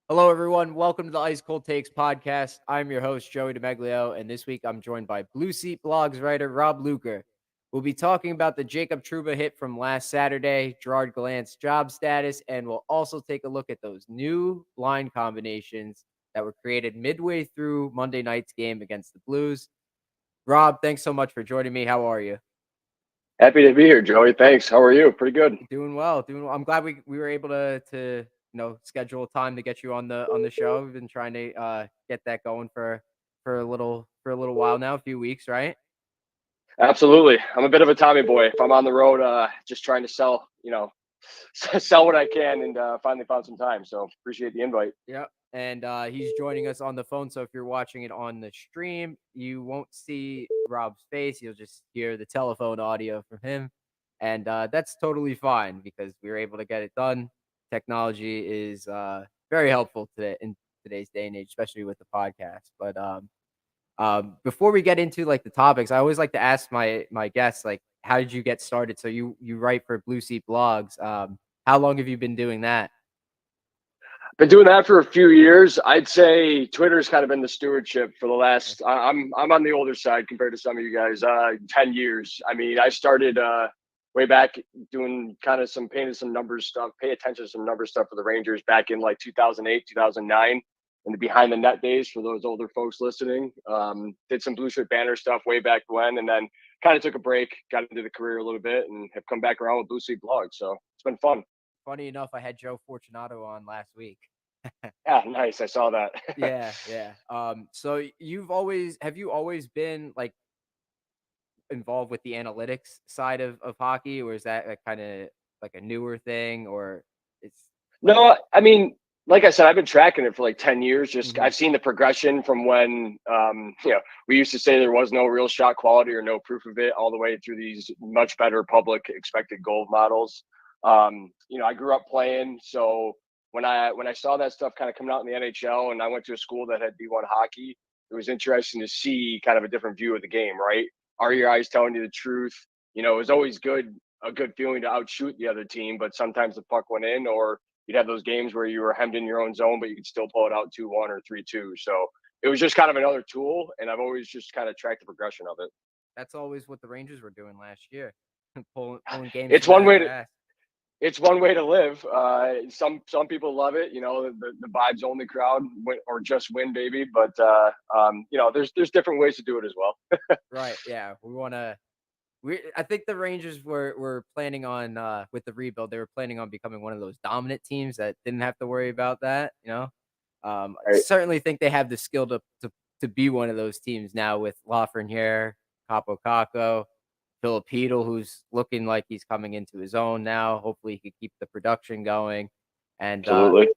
Hello, everyone. Welcome to the Ice Cold Takes podcast. I'm your host, Joey DeMeglio, and this week I'm joined by Blue Seat Blogs writer Rob Luker. We'll be talking about the Jacob Trouba hit from last Saturday, Gerard Gallant's job status, and we'll also take a look at those new line combinations that were created midway through Monday night's game against the Blues. Rob, thanks so much for joining me. How are you? Happy to be here, Joey. Thanks. How are you? Pretty good. Doing well, doing well. I'm glad we were able to schedule a time to get you on the show. We've been trying to get that going for a little while now, a few weeks, right? Absolutely. I'm a bit of a Tommy boy. If I'm on the road, just trying to sell, sell what I can, and finally found some time. So appreciate the invite. Yep. And he's joining us on the phone. So if you're watching it on the stream, you won't see Rob's face. You'll just hear the telephone audio from him. And that's totally fine because we were able to get it done. Technology is very helpful today in today's day and age, especially with the podcast. But before we get into like the topics, I always like to ask my guests, like, how did you get started? So you write for Blue Seat Blogs. How long have you been doing that? Been doing that for a few years. I'd say Twitter's kind of been the stewardship for the last. I'm on the older side compared to some of you guys. 10 years. I mean, I started way back doing kind of some painted some numbers stuff, pay attention to some numbers stuff for the Rangers back in like 2008, 2009. In the behind the net days for those older folks listening. Did some blue shirt banner stuff way back when, and then kind of took a break, got into the career a little bit, and have come back around with Blue Seat Blog. So it's been fun. Funny enough, I had Joe Fortunato on last week. Yeah, nice. I saw that. Yeah, yeah. So have you always been like involved with the analytics side of hockey, or is that like kind of like a newer thing, or it's like No, I mean, like I said, I've been tracking it for like 10 years. Just Mhm. I've seen the progression from when, we used to say there was no real shot quality or no proof of it, all the way through these much better public expected goal models. I grew up playing. So when I saw that stuff kind of coming out in the NHL, and I went to a school that had D1 hockey, it was interesting to see kind of a different view of the game, right? Are your eyes telling you the truth? It was always a good feeling to outshoot the other team, but sometimes the puck went in, or you'd have those games where you were hemmed in your own zone, but you could still pull it out 2-1 or 3-2. So it was just kind of another tool, and I've always just kind of tracked the progression of it. that's always what the Rangers were doing last year, pulling games It's from one out of way their to ass. it's one way to live. Some people love it, the vibes only crowd or just win, baby. But there's different ways to do it as well. Right? Yeah, we want to. I think the Rangers were planning on with the rebuild. They were planning on becoming one of those dominant teams that didn't have to worry about that. I Right. certainly think they have the skill to be one of those teams now with Lafreniere, Capo Caco, Filipino, who's looking like he's coming into his own now. Hopefully, he could keep the production going, and Absolutely.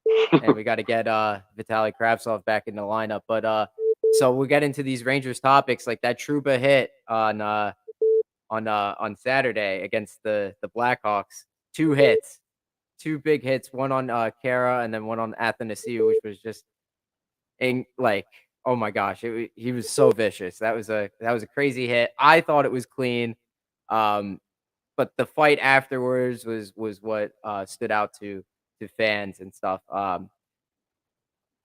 we got to get Vitaly Kravtsov back in the lineup. But so we'll get into these Rangers topics like that Trouba hit on Saturday against the Blackhawks. Two hits, two big hits, one on Kara and then one on Athanasiou, which was just like, oh my gosh, he was so vicious. That was a crazy hit. I thought it was clean, um, but the fight afterwards was what stood out to fans and stuff.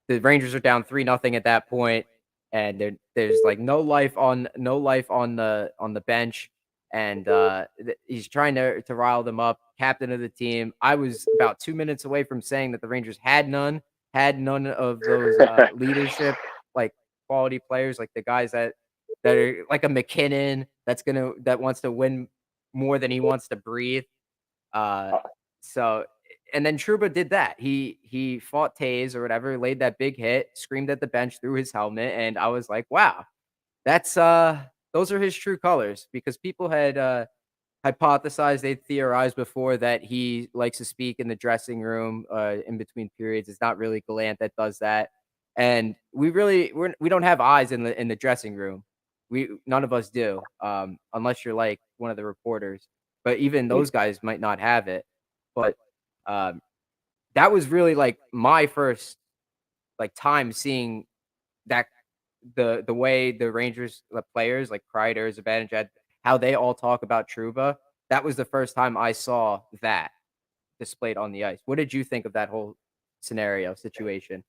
The Rangers are down 3-0 at that point, and there's like no life on the bench, and he's trying to rile them up. Captain of the team. I was about 2 minutes away from saying that the Rangers had none of those leadership like quality players, like the guys that are like a McKinnon that wants to win more than he wants to breathe. Uh, so and then Trouba did that. He fought Taze or whatever, laid that big hit, screamed at the bench through his helmet, and I was like, wow, that's those are his true colors because people had hypothesized, they'd theorized before that he likes to speak in the dressing room in between periods. It's not really Gallant that does that. And we don't have eyes in the dressing room. None of us do, unless you're like one of the reporters. But even those guys might not have it. But um, that was really like my first like time seeing that the way the Rangers the players like Kreider, Zibanejad, how they all talk about Trouba. That was the first time I saw that displayed on the ice. What did you think of that whole scenario situation?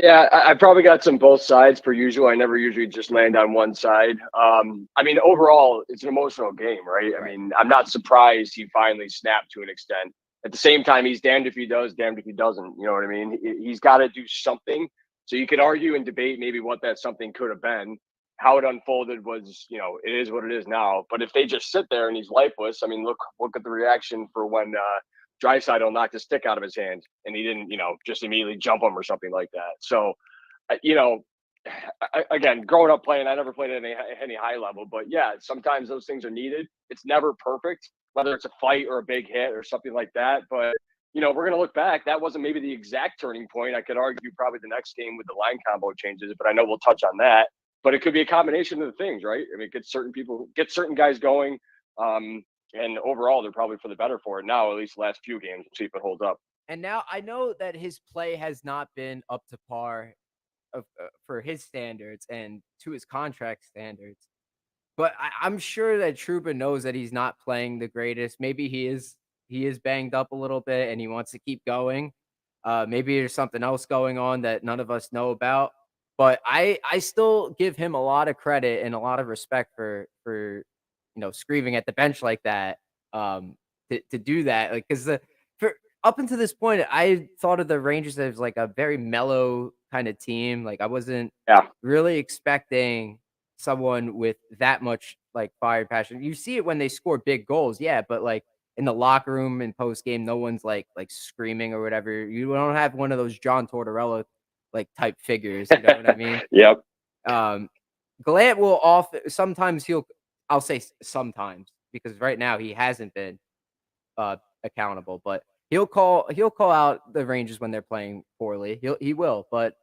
Yeah, I probably got some both sides per usual. I never usually just land on one side. I mean, overall, it's an emotional game, right? I Right. mean, I'm not surprised he finally snapped to an extent. At the same time, he's damned if he does, damned if he doesn't. You know what I mean? He's got to do something. So you could argue and debate maybe what that something could have been. How it unfolded was, it is what it is now. But if they just sit there and he's lifeless, I mean, look at the reaction for when Drysdale knocked the stick out of his hand and he didn't, just immediately jump him or something like that. So, you know, again, growing up playing, I never played at any high level, but yeah, sometimes those things are needed. It's never perfect, whether it's a fight or a big hit or something like that. But we're gonna look back. That wasn't maybe the exact turning point. I could argue probably the next game with the line combo changes, but I know we'll touch on that. But it could be a combination of the things, right? I mean, get certain guys going. And overall, they're probably for the better for it now. At least the last few games, we'll see if it holds up. And now I know that his play has not been up to par for his standards and to his contract standards. But I'm sure that Trouba knows that he's not playing the greatest. Maybe he is banged up a little bit and he wants to keep going. Maybe there's something else going on that none of us know about. But I still give him a lot of credit and a lot of respect for screaming at the bench like that. To do that, like, because the for up until this point, I thought of the Rangers as like a very mellow kind of team. Like I wasn't Yeah, really expecting someone with that much like fire and passion. You see it when they score big goals, yeah, but like in the locker room and post game, no one's like screaming or whatever. You don't have one of those John Tortorella like type figures, you know what I mean? yep. Um Gallant will off sometimes I'll say sometimes because right now he hasn't been accountable, but he'll call out the Rangers when they're playing poorly. He will, but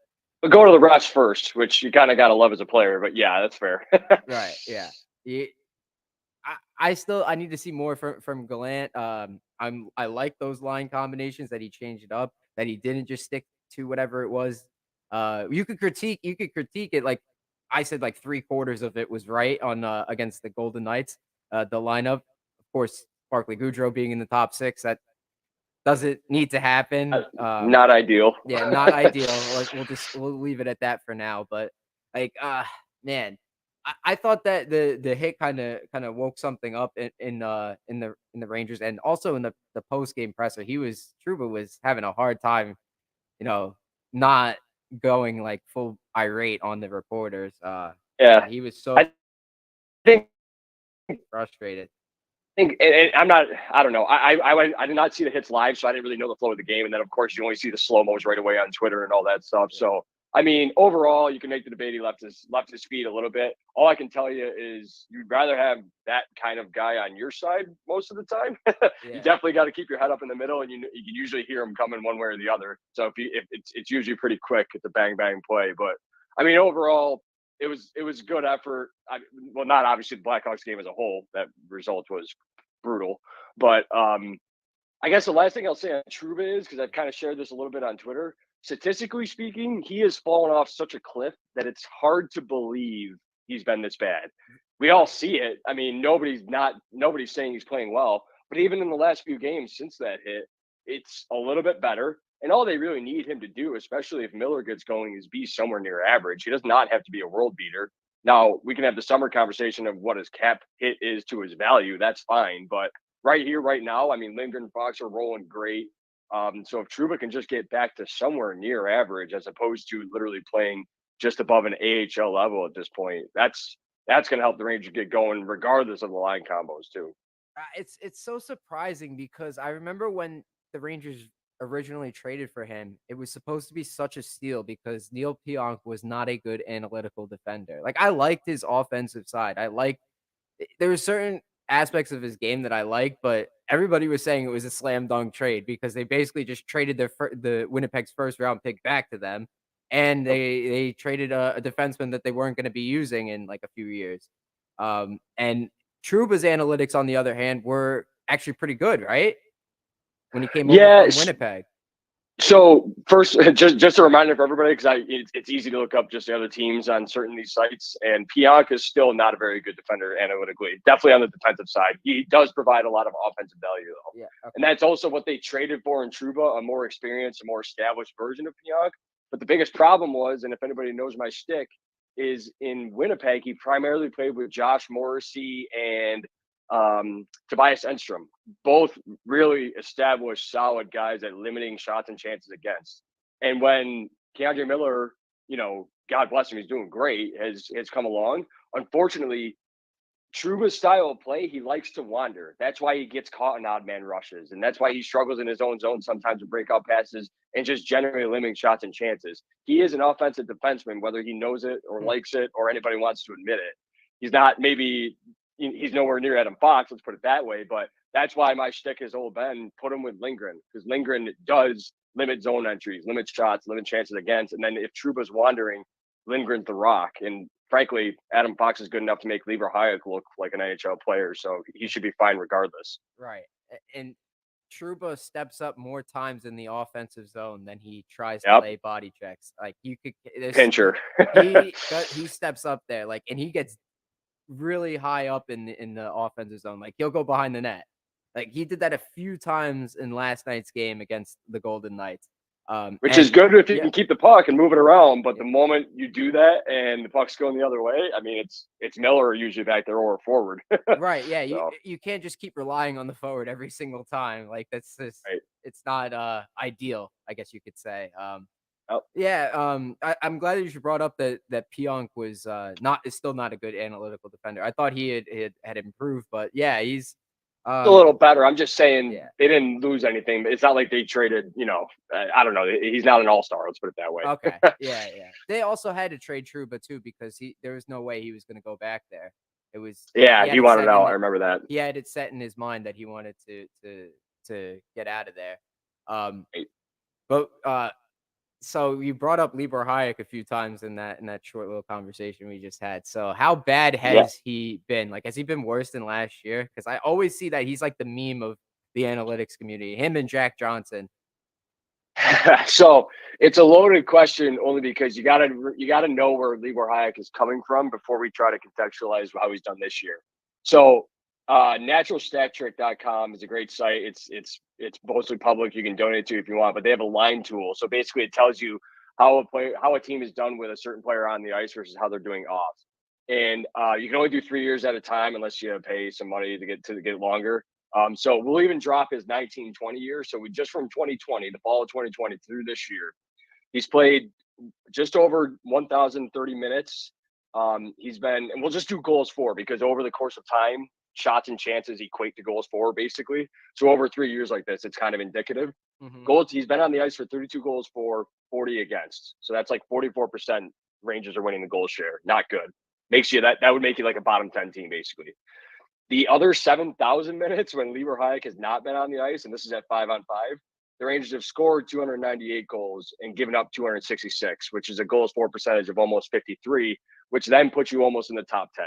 But go to the refs first, which you kind of got to love as a player. But yeah, that's fair. right, yeah. He, I need to see more from Gallant. I like those line combinations that he changed it up, that he didn't just stick to whatever it was. You could critique it like I said, like three-quarters of it was right on against the Golden Knights. The lineup, of course, Barclay Goodrow being in the top six, that doesn't need to happen. Not ideal. Yeah, not ideal. Like we'll leave it at that for now. But like, man, I thought that the hit kind of woke something up in the Rangers and also in the post game presser. Trouba was having a hard time, you know, not going like full irate on the reporters. Yeah, And he was so I think frustrated. and I'm not. I don't know. I did not see the hits live, so I didn't really know the flow of the game. And then, of course, you only see the slow mos right away on Twitter and all that stuff. Yeah. So, I mean, overall, you can make the debate. He left his feet a little bit. All I can tell you is you'd rather have that kind of guy on your side most of the time. You Yeah. definitely got to keep your head up in the middle, and you can usually hear him coming one way or the other. So if it's usually pretty quick at the bang bang play. But I mean, overall, it was good effort. Well, not obviously the Blackhawks game as a whole. That result was brutal. But I guess the last thing I'll say on Trouba is because I've kind of shared this a little bit on Twitter. Statistically speaking, he has fallen off such a cliff that it's hard to believe he's been this bad. We all Right. see it. I mean, nobody's saying he's playing well, but even in the last few games since that hit, it's a little bit better. And all they really need him to do, especially if Miller gets going, is be somewhere near average. He does not have to be a world beater. Now we can have the summer conversation of what his cap hit is to his value. That's fine, but right here, right now, I mean, Lindgren and Fox are rolling great. So if Trouba can just get back to somewhere near average, as opposed to literally playing just above an AHL level at this point, that's going to help the Rangers get going, regardless of the line combos too. It's so surprising because I remember when the Rangers originally traded for him, it was supposed to be such a steal because Neil Pionk was not a good analytical defender. Like I liked his offensive side. There were certain aspects of his game that I liked, but everybody was saying it was a slam dunk trade because they basically just traded the Winnipeg's first round pick back to them, and they traded a defenseman that they weren't going to be using in like a few years. And Truba's analytics, on the other hand, were actually pretty good, right? When he came over Yeah. from Winnipeg. So first, just a reminder for everybody, because it's easy to look up just the other teams on certain of these sites, and Pionk is still not a very good defender analytically. Definitely on the defensive side, he does provide a lot of offensive value though, Yeah. and Okay. that's also what they traded for in Trouba, a more experienced, a more established version of Pionk. But the biggest problem was, and if anybody knows my shtick, is in Winnipeg, he primarily played with Josh Morrissey and Tobias Enstrom, both really established, solid guys at limiting shots and chances against. And when Keandre Miller, God bless him, he's doing great, has come along. Unfortunately, Trouba's style of play, he likes to wander. That's why he gets caught in odd man rushes. And that's why he struggles in his own zone sometimes to break out passes and just generally limiting shots and chances. He is an offensive defenseman, whether he knows it or likes it or anybody wants to admit it. He's not he's nowhere near Adam Fox, let's put it that way. But that's why my shtick has always been put him with Lindgren, because Lindgren does limit zone entries, limit shots, limit chances against. And then if Trouba's wandering, Lindgren's the rock. And frankly, Adam Fox is good enough to make Lever Hayek look like an NHL player, so he should be fine regardless. Right. And Trouba steps up more times in the offensive zone than he tries to lay body checks. Like you could pincher. he steps up there, like, and he gets really high up in the offensive zone. Like he'll go behind the net. Like he did that a few times in last night's game against the Golden Knights. Which is good if you can keep the puck and move it around, but the moment you do that and the puck's going the other way, I mean, it's Miller usually back there or forward. Right? Yeah, so. You can't just keep relying on the forward every single time. Like that's just It's not ideal, I guess you could say. I'm glad that you brought up that Pionk was is still not a good analytical defender. I thought he had improved, but yeah, he's a little better. I'm just saying they didn't lose anything. It's not like they traded, I don't know. He's not an all-star. Let's put it that way. Okay. Yeah. They also had to trade Trouba too, because there was no way he was going to go back there. It was he wanted out. I remember that. He had it set in his mind that he wanted to get out of there. So you brought up Libor Hayek a few times in that short little conversation we just had. So how bad has he been? Like, has he been worse than last year? Because I always see that he's like the meme of the analytics community, him and Jack Johnson. So it's a loaded question only because you gotta know where Libor Hayek is coming from before we try to contextualize how he's done this year. So naturalstattrick.com is a great site. It's mostly public. You can donate to if you want, but they have a line tool. So basically it tells you how a team is done with a certain player on the ice versus how they're doing off. And you can only do 3 years at a time unless you pay some money to get longer. So we'll even drop his 19-20 year. So we just from 2020, the fall of 2020 through this year, he's played just over 1,030 minutes. He's been, and we'll just do goals for, because over the course of time, shots and chances equate to goals for, basically. So over 3 years like this, it's kind of indicative. Goals, he's been on the ice for 32 goals for, 40 against. So that's like 44% Rangers are winning the goal share. Not good. Makes you that would make you like a bottom 10 team, basically. The other 7,000 minutes when Libor Hayek has not been on the ice, and this is at 5-on-5, the Rangers have scored 298 goals and given up 266, which is a goals for percentage of almost 53, which then puts you almost in the top 10.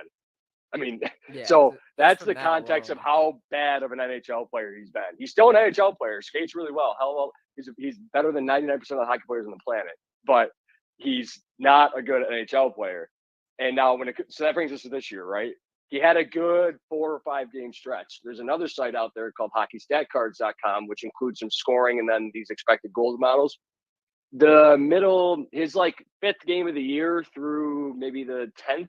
I mean, so that's the context of how bad of an NHL player he's been. He's still an NHL player, skates really well. Hell well, he's better than 99% of the hockey players on the planet, but he's not a good NHL player. And now so that brings us to this year, right? He had a good 4 or 5 game stretch. There's another site out there called hockeystatcards.com, which includes some scoring and then these expected goals models. His like 5th game of the year through maybe the 10th,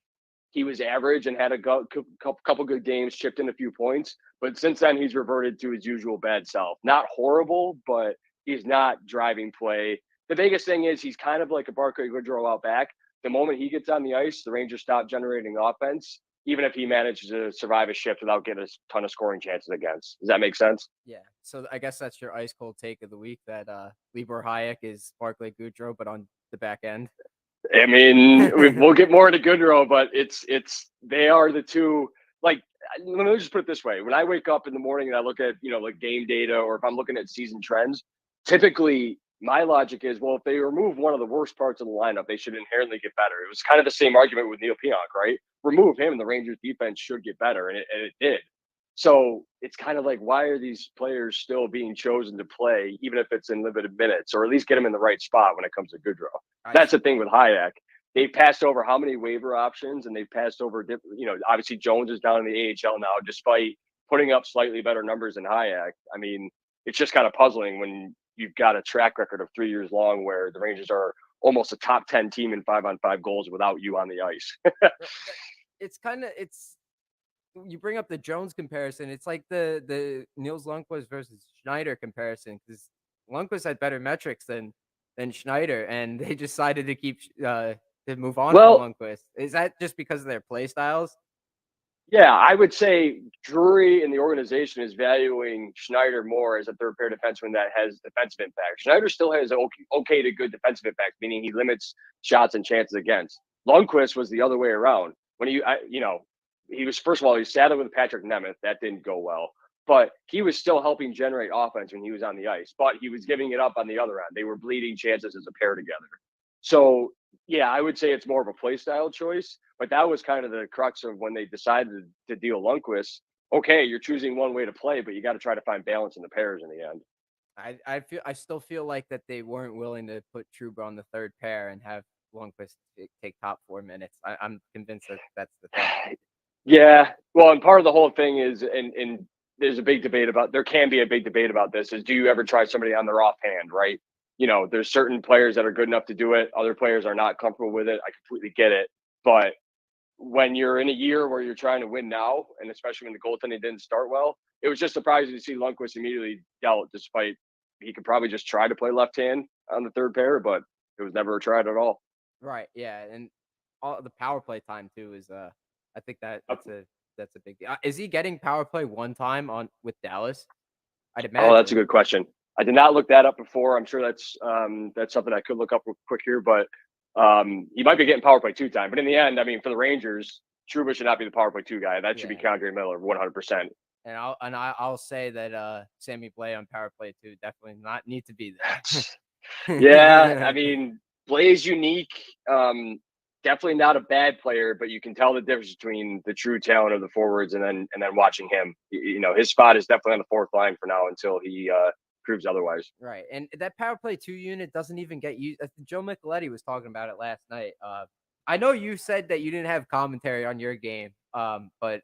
he was average and had a couple good games, chipped in a few points. But since then, he's reverted to his usual bad self. Not horrible, but he's not driving play. The biggest thing is he's kind of like a Barclay Goodrow out back. The moment he gets on the ice, the Rangers stop generating offense, even if he manages to survive a shift without getting a ton of scoring chances against. Does that make sense? Yeah. So I guess that's your ice cold take of the week, that Libor Hayek is Barclay Goodrow, but on the back end. I mean, we'll get more into Goodrow, but they are the two. Like, let me just put it this way: when I wake up in the morning and I look at like game data, or if I'm looking at season trends, typically my logic is, well, if they remove one of the worst parts of the lineup, they should inherently get better. It was kind of the same argument with Neil Pionk, right? Remove him, and the Rangers defense should get better, and it did. So it's kind of like, why are these players still being chosen to play, even if it's in limited minutes, or at least get them in the right spot when it comes to Goodrow? That's the thing with Hayek. They've passed over how many waiver options, and they've passed over, obviously Jones is down in the AHL now, despite putting up slightly better numbers than Hayek. I mean, it's just kind of puzzling when you've got a track record of 3 years long where the Rangers are almost a top 10 team in 5-on-5 goals without you on the ice. It's kind of it's you bring up the Jones comparison. It's like the Niels Lundqvist versus Schneider comparison, because Lundqvist had better metrics than Schneider, and they decided to to move on from Well, Lundqvist. Is that just because of their play styles? yeah, I would say Drury and the organization is valuing Schneider more as a third pair defenseman that has defensive impact. Schneider still has okay to good defensive impact, meaning he limits shots and chances against. Lundqvist was the other way around. When he was, first of all, he was saddled with Patrick Nemeth. That didn't go well, but he was still helping generate offense when he was on the ice, but he was giving it up on the other end. They were bleeding chances as a pair together. So yeah, I would say it's more of a play style choice, but that was kind of the crux of when they decided to deal Lundqvist. Okay, you're choosing one way to play, but you got to try to find balance in the pairs in the end. I still feel like that they weren't willing to put Trouba on the third pair and have Lundqvist take top 4 minutes. I'm convinced that that's the thing. Yeah, well, and part of the whole thing is, and there's a big debate about. There can be a big debate about this. Is do you ever try somebody on their offhand, right? There's certain players that are good enough to do it. Other players are not comfortable with it. I completely get it, but when you're in a year where you're trying to win now, and especially when the goaltending didn't start well, it was just surprising to see Lundqvist immediately dealt, despite he could probably just try to play left hand on the third pair, but it was never tried at all. Right. Yeah, and all the power play time too is I think that's a big deal. Is he getting power play one time on with Dallas? I'd Oh, that's a imagine. good question. I did not look that up before. I'm sure that's something I could look up real quick here, but he might be getting power play 2 time. But in the end, I mean, for the Rangers, Trouba should not be the power play 2 guy. That should be Yeah. Condre Miller, 100%. And I'll say that Sammy Blay on power play too definitely not need to be Yeah, I there. mean, Blay's unique. Definitely not a bad player, but you can tell the difference between the true talent of the forwards and then watching him. His spot is definitely on the fourth line for now until he proves otherwise. Right. And that power play 2 unit doesn't even get used. Joe Micheletti was talking about it last night. I know you said that you didn't have commentary on your game, but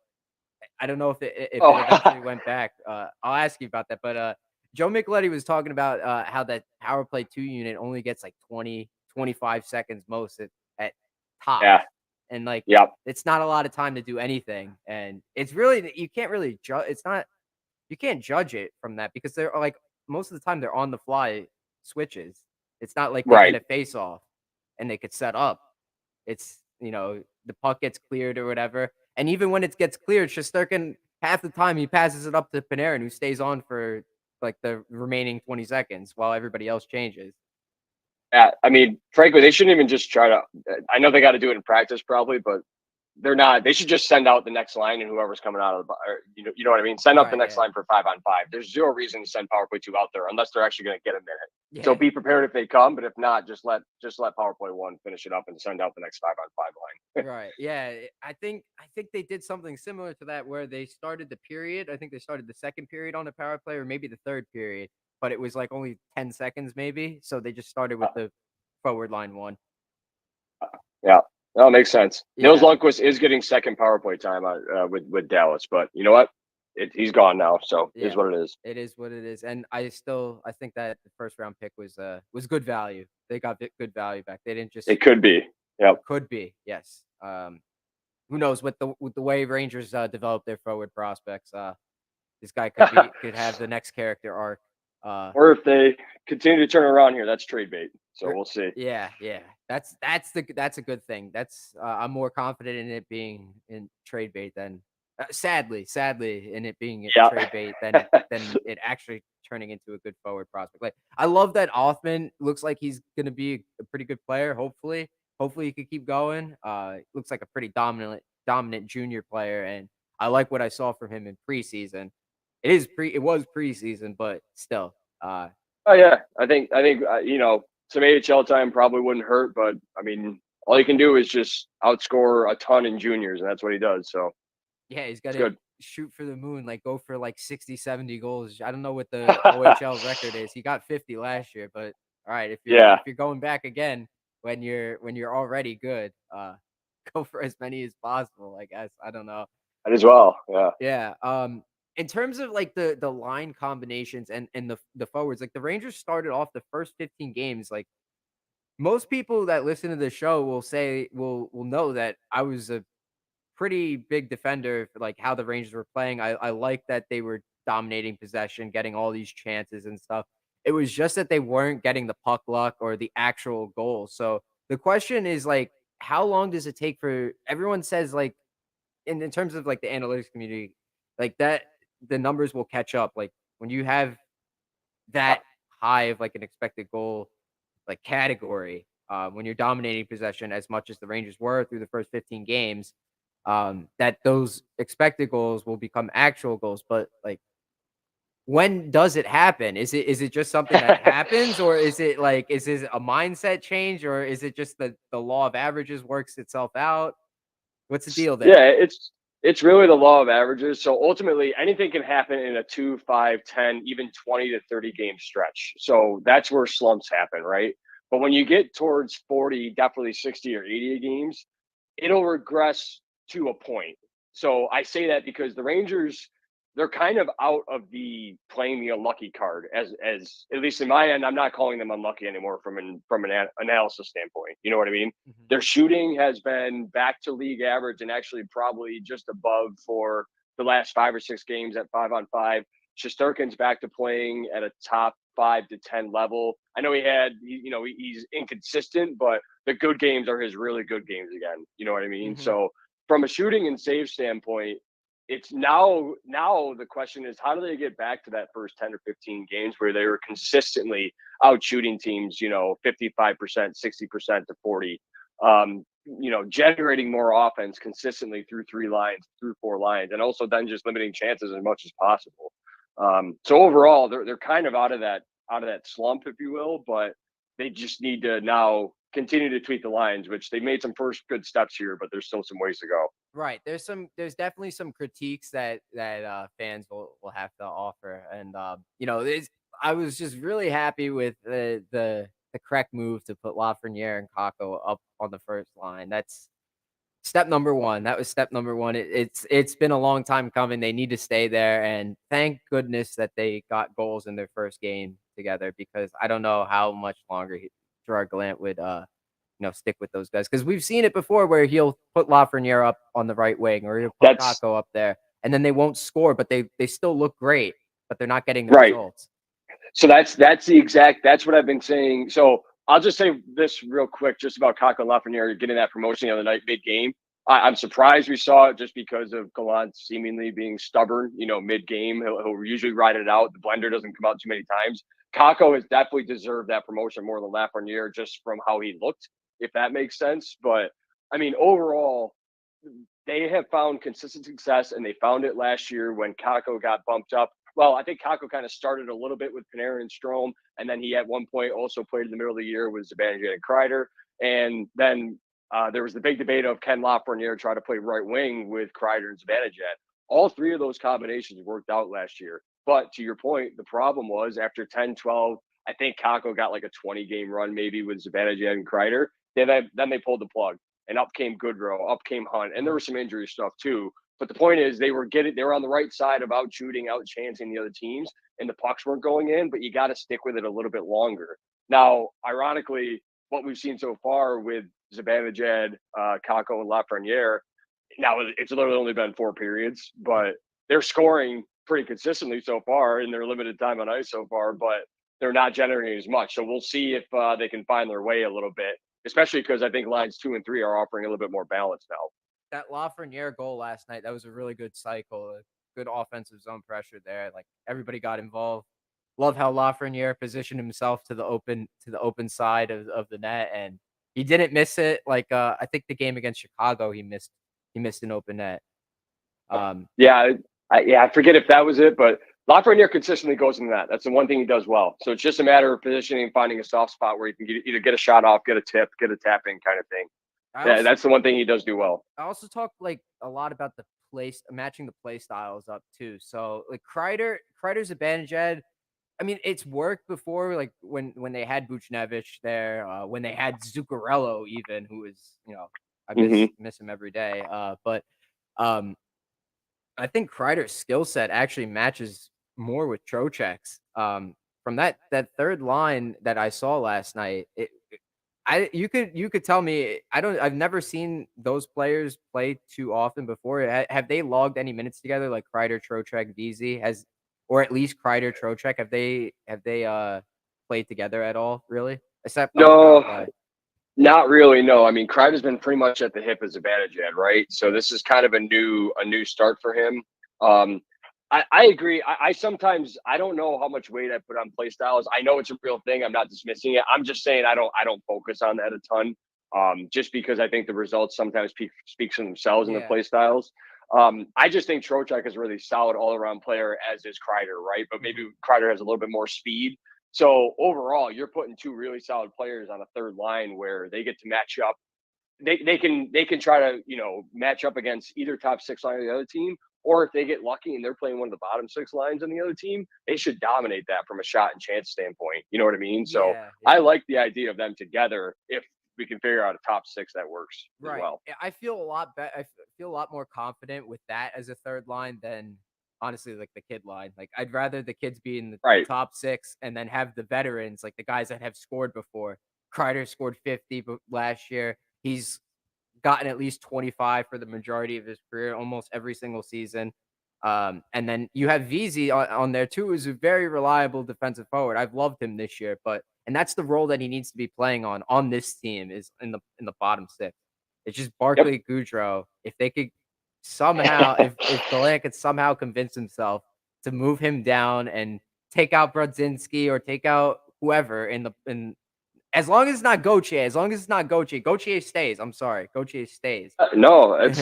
I don't know if it Oh, eventually went back. I'll ask you about that. But Joe Micheletti was talking about how that power play 2 unit only gets like 20, 25 seconds most at tops. yeah, And like yeah, it's not a lot of time to do anything. And it's really you can't really judge it's not you can't judge it from that because they're like most of the time they're on the fly switches. It's not like they get right. a face off and they could set up. It's the puck gets cleared or whatever. And even when it gets cleared, Shesterkin half the time he passes it up to Panarin, who stays on for like the remaining 20 seconds while everybody else changes. Yeah, I mean, frankly, they shouldn't even just try to. I know they got to do it in practice probably, but they're not. They should just send out the next line and whoever's coming out of the, you know what I mean. Send out the Right. next Yeah. line for 5-on-5. There's zero reason to send power play 2 out there unless they're actually going to get a minute. So Yeah. be prepared if they come, but if not, just let power play 1 finish it up and send out the next 5-on-5 line. Right. Yeah. I think they did something similar to that where they started the period. I think they started the second period on the power play or maybe the third period, but it was like only 10 seconds maybe. So they just started with the forward line one. Yeah, that makes sense. Nils Yeah. Lundqvist is getting second power play time with Dallas, but you know what? He's gone now, so it is Yeah. what it is. It is what it is. And I think that the first round pick was good value. They got good value back. They didn't just It could be. Yep. could be. Yes. Who knows with the way Rangers develop their forward prospects. This guy could have the next character arc. Or if they continue to turn around here, that's trade bait. So Er, we'll see. Yeah, yeah. That's a good thing. I'm more confident in it being in trade bait than sadly in it being Yeah. trade bait than it actually turning into a good forward prospect. Like I love that Othman looks like he's going to be a pretty good player. Hopefully he could keep going. Looks like a pretty dominant junior player, and I like what I saw from him in preseason. It was preseason, but still. Oh yeah, I think some AHL time probably wouldn't hurt, but I mean all you can do is just outscore a ton in juniors, and that's what he does. So Yeah, he's got it's to good. shoot for the moon, like go for like 60, 70 goals. I don't know what the OHL record is. He got 50 last year, but all right, Yeah, if you're going back again when you're already good, go for as many as possible, I guess. I don't know. that as well. Yeah. Yeah. In terms of like the line combinations and the forwards, like the Rangers started off the first 15 games like most people that listen to the show will know that I was a pretty big defender for like how the Rangers were playing. I like that they were dominating possession, getting all these chances and stuff. It was just that they weren't getting the puck luck or the actual goal. So the question is like, how long does it take for everyone says like in terms of like the analytics community, like that the numbers will catch up. Like when you have that high of like an expected goal like category, when you're dominating possession as much as the Rangers were through the first 15 games, that those expected goals will become actual goals. But like, when does it happen? Is it just something that happens, or is it a mindset change, or is it just the law of averages works itself out? What's the deal Yeah, there? it's really the law of averages. So ultimately, anything can happen in a 2, 5, 10, even 20 to 30 game stretch. So that's where slumps happen, right? But when you get towards 40, definitely 60 or 80 games, it'll regress to a point. So I say that because the Rangers, they're kind of out of the playing the unlucky card as at least in my end. I'm not calling them unlucky anymore from an analysis standpoint. You know what I mean? Mhm. Their shooting has been back to league average and actually probably just above for the last 5 or 6 games at 5-on-5. Shesterkin's back to playing at a top 5 to 10 level. I know he's inconsistent, but the good games are his really good games again. You know what I mean? Mhm. So from a shooting and save standpoint, it's now the question is how do they get back to that first 10 or 15 games where they were consistently out shooting teams, 55%, 60% to 40, generating more offense consistently through 3 lines, through 4 lines, and also then just limiting chances as much as possible. So overall, they're kind of out of that slump, if you will, but they just need to now continue to tweak the lines, which they made some first good steps here, but there's still some ways to go. Right. There's definitely some critiques that fans will have to offer. And I was just really happy with the correct move to put Lafreniere and Kako up on the first line. That's step number one. That was step number one. It's been a long time coming. They need to stay there, and thank goodness that they got goals in their first game together, because I don't know how much longer Gerard Gallant would stick with those guys, because we've seen it before where he'll put Lafreniere up on the right wing or he'll put That's Kako up there, and then they won't score, but they still look great, but they're not getting the right. results. So that's what I've been saying. So I'll just say this real quick, just about Kako and Lafreniere getting that promotion the other night mid game. I'm surprised we saw it just because of Gallant seemingly being stubborn. Mid game he'll usually ride it out. The blender doesn't come out too many times. Kako has definitely deserved that promotion more than Lafreniere just from how he looked, if that makes sense. But I mean, overall, they have found consistent success, and they found it last year when Kako got bumped up. Well, I think Kako kind of started a little bit with Panarin and Strome, and then he at one point also played in the middle of the year with Zibanejad and Kreider. And then there was the big debate of can Lafreniere try to play right wing with Kreider and Zibanejad. All three of those combinations worked out last year. But to your point, the problem was after 10, 12, I think Kako got like a 20-game run maybe with Zibanejad and Kreider. Then they pulled the plug, and up came Goodrow, up came Hunt, and there was some injury stuff too. But the point is, they were on the right side of out shooting, out chancing the other teams, and the pucks weren't going in. But you got to stick with it a little bit longer. Now, ironically, what we've seen so far with Zibanejad, Kako, and Lafreniere, now it's literally only been 4 periods, but they're scoring pretty consistently so far in their limited time on ice so far. But they're not generating as much. So we'll see if they can find their way a little bit, especially because I think lines 2 and 3 are offering a little bit more balance now. That Lafreniere goal last night, that was a really good cycle, a good offensive zone pressure there. Like everybody got involved. Love how Lafreniere positioned himself to the open side of the net, and he didn't miss it. Like I think the game against Chicago, he missed an open net. Um, Yeah, I forget if that was it, but Lafreniere consistently goes in that. That's the one thing he does well. So it's just a matter of positioning, finding a soft spot where you can either get a shot off, get a tip, get a tap in kind of thing. I Yeah, also that's the one thing he does do well. I also talk like a lot about the place matching the play styles up too. So like Kreider's advantage ed. I mean, it's worked before, like when they had Buchnevich there, when they had Zuccarello, even, who is, I Hmm. miss him every day. But um, I think Kreider's skill set actually matches more with Trocheck's. From that third line that I saw last night, You could tell me. I've never seen those players play too often before. Have they logged any minutes together like Kreider, Trocheck, VZ has, or at least Kreider, Trocheck? Have they played together at all? Really, except on the power No, play. not really. No, I mean, Kreider's been pretty much at the hip as a advantage yet, right? So Yeah. this is kind of a new start for him. Um, I agree. I sometimes I don't know how much weight I put on play styles. I know it's a real thing. I'm not dismissing it. I'm just saying I don't focus on that a ton. Just because I think the results sometimes speaks for themselves in the Yeah. play styles. I just think Trocheck is a really solid all around player, as is Kreider, right? But Mhm. maybe Kreider has a little bit more speed. So overall, you're putting two really solid players on a third line where they get to match up. They can try to match up against either top six line of the other team, or if they get lucky and they're playing one of the bottom six lines on the other team, they should dominate that from a shot and chance standpoint. You know what I mean? So Yeah. I Yeah. like the idea of them together if we can figure out a top six that works as Right. well. I feel a lot better. Feel a lot more confident with that as a third line than honestly like the kid line. Like I'd rather the kids be in the Right. top six and then have the veterans, like the guys that have scored before. Kreider scored 50 last year. He's gotten at least 25 for the majority of his career, almost every single season. And then you have VZ on there too, who's a very reliable defensive forward. I've loved him this year, and that's the role that he needs to be playing on this team is in the bottom six. It's just Yep. Barkley, Goudreau. If they could somehow, if Gallant could somehow convince himself to move him down and take out Brodzinski or take out whoever in as long as it's not Gauthier, Gauthier stays. I'm sorry, Gauthier stays. No, it's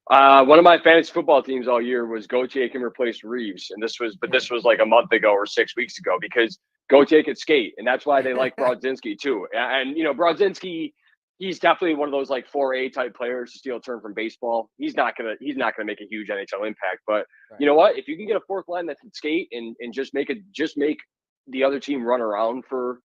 one of my fantasy football teams all year was Gauthier can replace Reeves, and this was like a month ago or 6 weeks ago because Gauthier could skate, and that's why they like Brodzinski too. And Brodzinski, he's definitely one of those like 4A type players to steal a term from baseball. He's not gonna make a huge NHL impact, but you Right. know what? If you can get a fourth line that can skate and just make the other team run around for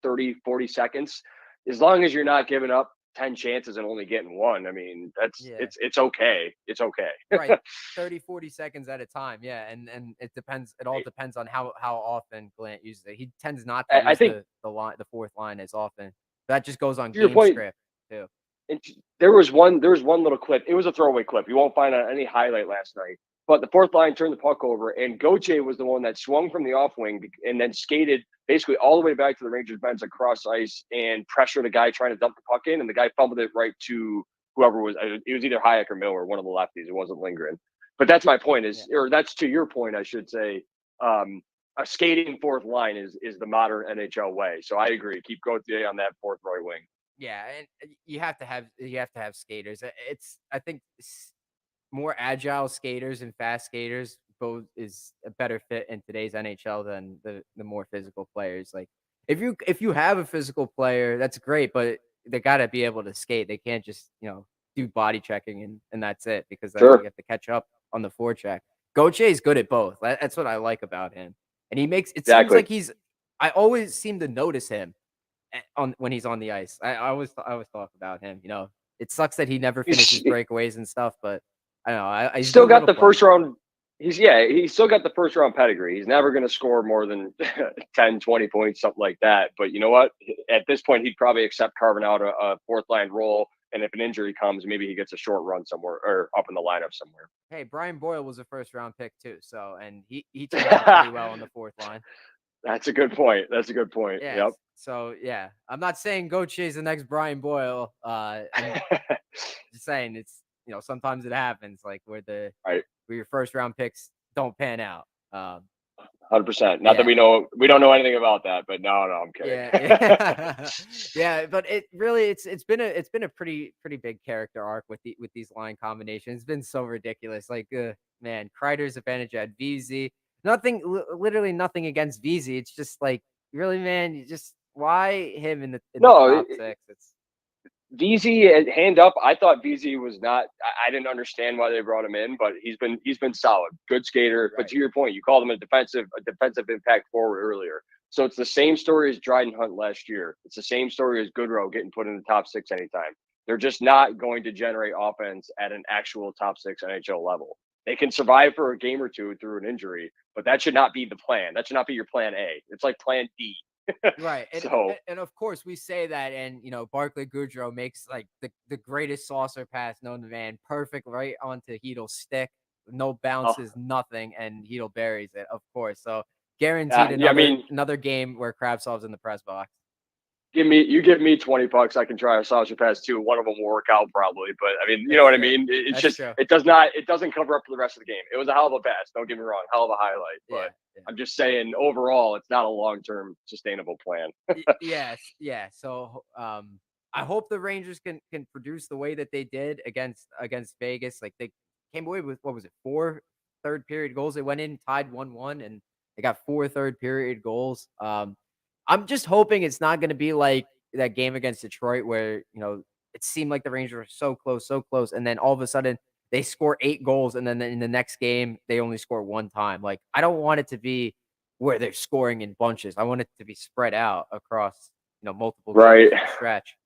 30, 40 seconds, as long as you're not giving up 10 chances and only getting one. I mean, that's Yeah. it's okay. It's okay. Right. 30, 40 seconds at a time. Yeah. And it depends. It all I, depends on how often Gallant uses it. He tends not to I use think the fourth line as often. That just goes on to your game point, script too. there was one little clip. It was a throwaway clip. You won't find on any highlight last night. But the fourth line turned the puck over, and Gauthier was the one that swung from the off wing and then skated basically all the way back to the Rangers bench across ice and pressured a guy trying to dump the puck in, and the guy fumbled it right to whoever was. It was either Hayek or Miller, one of the lefties. It wasn't Lindgren. But that's my point. Yeah. Or that's to your point, I should say. Um, a skating fourth line is the modern NHL way. So I agree. Keep Gauthier on that fourth right wing. Yeah. And you have to have skaters. It's I think more agile skaters and fast skaters both is a better fit in today's NHL than the more physical players. Like if you have a physical player, that's great, but they got to be able to skate. They can't just do body checking and that's it because then you Sure. have to catch up on the forecheck. Gauthier is good at both. That's what I like about him, and he makes it seems Exactly. like he's. I always seem to notice him on when he's on the ice. I always talk about him. It sucks that he never He's finishes breakaways and stuff, but I don't know. He's still doing got little the first clutch. round. He's still got the first round pedigree. He's never going to score more than 10, 20 points, something like that. But you know what? At this point, he'd probably accept carving out a fourth line role. And if an injury comes, maybe he gets a short run somewhere or up in the lineup somewhere. Hey, Brian Boyle was a first round pick too, so and he turned out pretty well on the fourth line. That's a good point. That's a good point. Yep. Yes. So yeah, I'm not saying Gauthier is the next Brian Boyle. I'm just saying sometimes it happens like Right. where your first round picks don't pan out. 100%. Not that Yeah. we don't know anything about that, but no, I'm kidding. Yeah, yeah, yeah. But it really, it's been a pretty big character arc with these line combinations. It's been so ridiculous. Like, man, Kreider's advantage at VZ. Nothing, literally nothing against VZ. It's just like, really, man. You just why him in the No, top six? It's VZ hand up. I thought VZ was not. I didn't understand why they brought him in, but he's been solid, good skater. But right. to your point, you called him a defensive impact forward earlier. So it's the same story as Dryden Hunt last year. It's the same story as Goodrow getting put in the top six anytime. They're just not going to generate offense at an actual top six NHL level. They can survive for a game or two through an injury, but that should not be the plan. That should not be your plan A. It's like plan D. Right. So And of course we say that, and Barclay Goodrow makes like the greatest saucer pass known to man, perfect right onto Heedle's stick, no uh, bounces, nothing, and Heedle buries it, of course. So guaranteed yeah, I mean, another game where Kravtsov's in the press box. give me $20, I can try a sausage pass too. One of them will work out probably, but I mean, you know That's what I true. mean. It's That's just true. it doesn't cover up for the rest of the game. It was a hell of a pass. Don't get me wrong, hell of a highlight. Yeah. But Yeah. I'm just saying, overall, it's not a long term sustainable plan. Yes, yeah. So, I hope the Rangers can produce the way that they did against Vegas. Like they came away with what was it, four third period goals. They went in tied 1-1, and they got four third period goals. I'm just hoping it's not going to be like that game against Detroit where it seemed like the Rangers were so close, and then all of a sudden they score 8 goals, and then in the next game they only score one time. Like I don't want it to be where they're scoring in bunches. I want it to be spread out across, multiple games Right. stretch.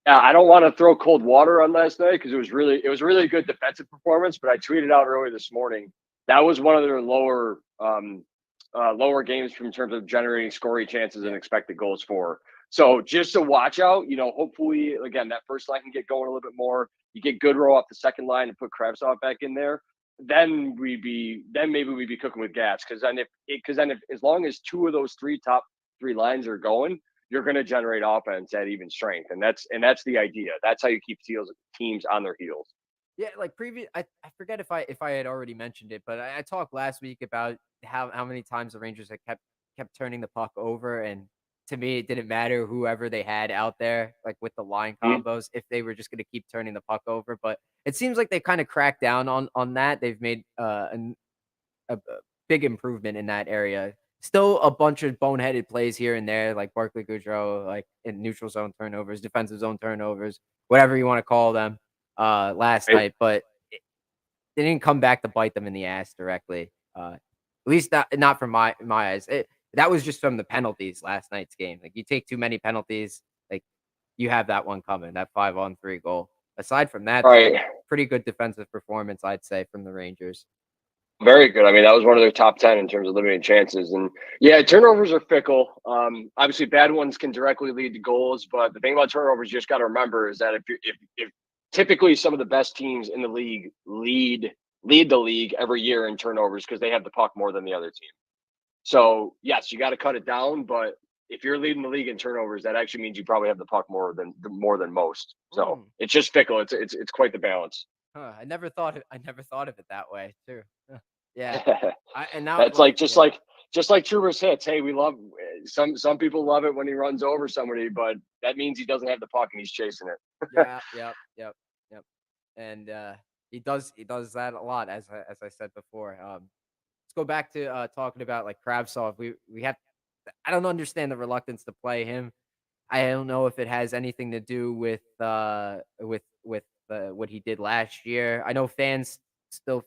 Yeah, I don't want to throw cold water on last night because it was a really good defensive performance. But I tweeted out earlier this morning that was one of their lower games in terms of generating scoring chances and Yeah. expected goals for. So just to watch out, hopefully again that first line can get going a little bit more. You get Goodrow off the second line and put Kravtsov back in there. Then maybe we'd be cooking with gas because then if as long as two of those top three lines are going, you're going to generate offense at even strength, and that's the idea. That's how you keep teams on their heels. Yeah, like I forget if I had already mentioned it, but I talked last week about how many times the Rangers had kept turning the puck over, and to me it didn't matter whoever they had out there, like with the line Mhm. combos, if they were just going to keep turning the puck over. But it seems like they kind of cracked down on that. They've made a big improvement in that area. Still a bunch of boneheaded plays here and there, like Barclay Goodrow, like in neutral zone turnovers, defensive zone turnovers, whatever you want to call them, last Right? night. But they didn't come back to bite them in the ass directly. At least not from my eyes. That was just from the penalties last night's game. Like you take too many penalties, like you have that one coming, that 5-on-3 goal. Aside from that, though, Right. pretty good defensive performance, I'd say, from the Rangers. Very good. I mean, that was one of their top 10 in terms of limiting chances. And yeah, turnovers are fickle. Obviously, bad ones can directly lead to goals. But the thing about turnovers, you just got to remember is that if typically some of the best teams in the league lead the league every year in turnovers because they have the puck more than the other team. So yes, you got to cut it down. But if you're leading the league in turnovers, that actually means you probably have the puck more than most. So Mm. it's just fickle. It's quite the balance. Huh, I never thought of it that way too. Huh. Yeah. I and now That's like like yeah. just like Trouba's hits. Hey, we love some people love it when he runs over somebody, but that means he doesn't have the puck and he's chasing it. Yeah, yep. And he does that a lot, as I said before. Let's go back to talking about like Kravtsov. We have I don't understand the reluctance to play him. I don't know if it has anything to do with what he did last year. I know fans still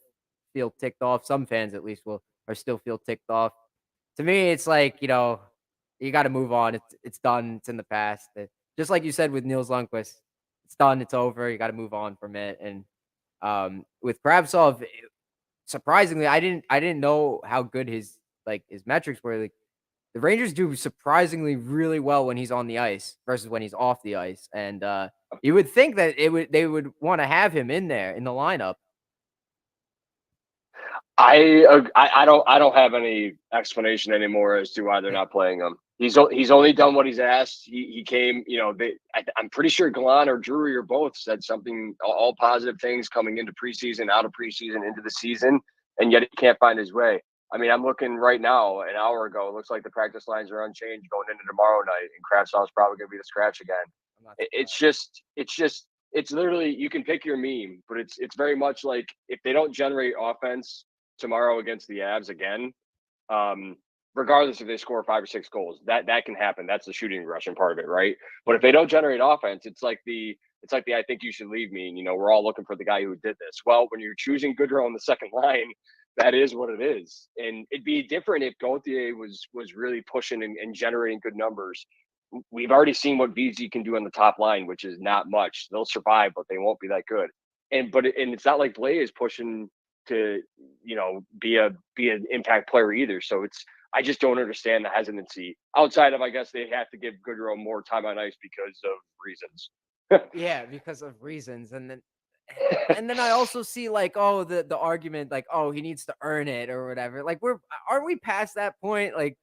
feel ticked off. Some fans, at least, will or still feel ticked off. To me, it's like you got to move on. It's done. It's in the past. Just like you said with Niels Lundqvist, it's done. It's over. You got to move on from it. And with Kravtsov, surprisingly, I didn't know how good his metrics were. Like the Rangers do surprisingly really well when he's on the ice versus when he's off the ice. And you would think that they would want to have him in there in the lineup. I don't have any explanation anymore as to why they're not playing him. He's only done what he's asked. He came, I'm pretty sure Gallant or Drury or both said something all positive things coming into preseason, out of preseason, into the season, and yet he can't find his way. I mean, I'm looking right now. An hour ago, it looks like the practice lines are unchanged going into tomorrow night, and Kravtsov's probably going to be the scratch again. I'm not It's surprised. just it's literally you can pick your meme, but it's very much like if they don't generate offense tomorrow against the Avs again, um, regardless if they score 5 or 6 goals, that can happen. That's the shooting aggression part of it, right? But if they don't generate offense, it's like the I think you should leave me. And, we're all looking for the guy who did this. Well, when you're choosing Goodrow on the second line, that is what it is. And it'd be different if Gauthier was really pushing and generating good numbers. We've already seen what VZ can do on the top line, which is not much. They'll survive, but they won't be that good. And it's not like Blay is pushing to be an impact player either. So it's I just don't understand the hesitancy outside of, I guess, they have to give Goodrow more time on ice because of reasons. Yeah, because of reasons. And then I also see like, oh, the argument like, oh, he needs to earn it or whatever. Like, are we past that point? Like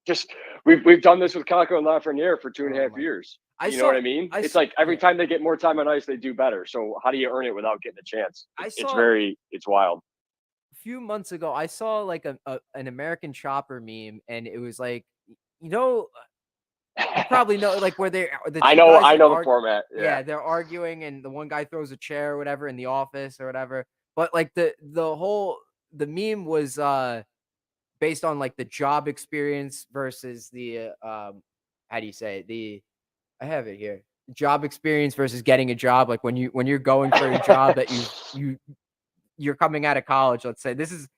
Just we've done this with Kakko and Lafreniere for 2.5 my, years. I You know saw what I mean? I It's saw like every yeah, time they get more time on ice, they do better. So how do you earn it without getting a chance? I It's saw very, it's wild. a few months ago, I saw like an American Chopper meme, and it was like, you know, you probably know like where the two guys I know the are, format. Yeah. yeah, they're arguing, and the one guy throws a chair or whatever in the office or whatever. But like the meme was based on like the job experience versus the how do you say it? I have it here. Job experience versus getting a job. Like when you're going for a job that you're coming out of college, let's say. This is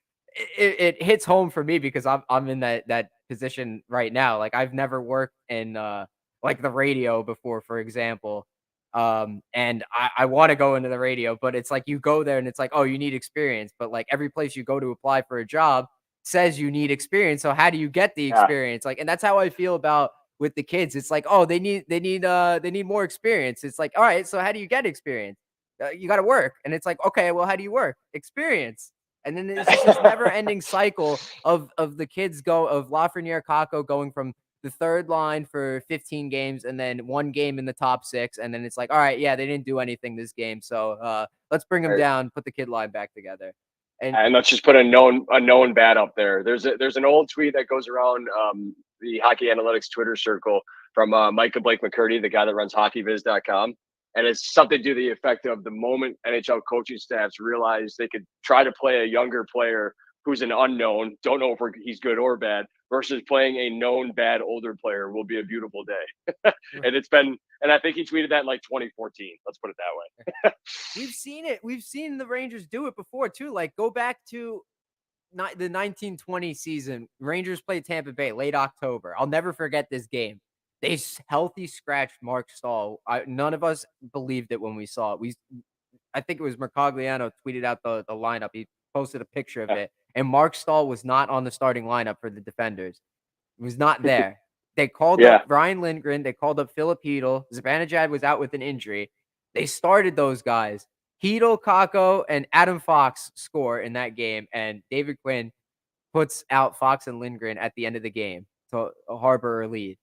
it hits home for me because I'm in that position right now. Like I've never worked in like the radio before, for example. And I want to go into the radio, but it's like you go there and it's like, oh, you need experience. But like every place you go to apply for a job says you need experience. So how do you get the Yeah. experience? Like, and that's how I feel about with the kids. It's like, oh, they need more experience. It's like, all right, so how do you get experience? You got to work. And it's like, okay, well, how do you work? Experience. And then it's just this never ending cycle of the kids of Lafreniere, Kakko going from the third line for 15 games and then one game in the top 6. And then it's like, all right, yeah, they didn't do anything this game. So let's bring them Right. down, put the kid line back together. And let's just put a known bad up there. There's an old tweet that goes around the Hockey Analytics Twitter circle from Micah Blake McCurdy, the guy that runs hockeyviz.com. And it's something to the effect of the moment NHL coaching staffs realize they could try to play a younger player who's an unknown, don't know if he's good or bad, versus playing a known bad older player will be a beautiful day. And I think he tweeted that in like 2014. Let's put it that way. We've seen it. We've seen the Rangers do it before too. Like go back to the 1920 season. Rangers played Tampa Bay late October. I'll never forget this game. They healthy scratched Mark Stahl. None of us believed it when we saw it. I think it was Mercogliano tweeted out the lineup. He posted a picture of it, and Mark Stahl was not on the starting lineup for the Defenders. He was not there. They called up Ryan Lindgren. They called up Philip Hedl. Zibanejad was out with an injury. They started those guys. Hedl, Kakko, and Adam Fox score in that game, and David Quinn puts out Fox and Lindgren at the end of the game to harbor a lead.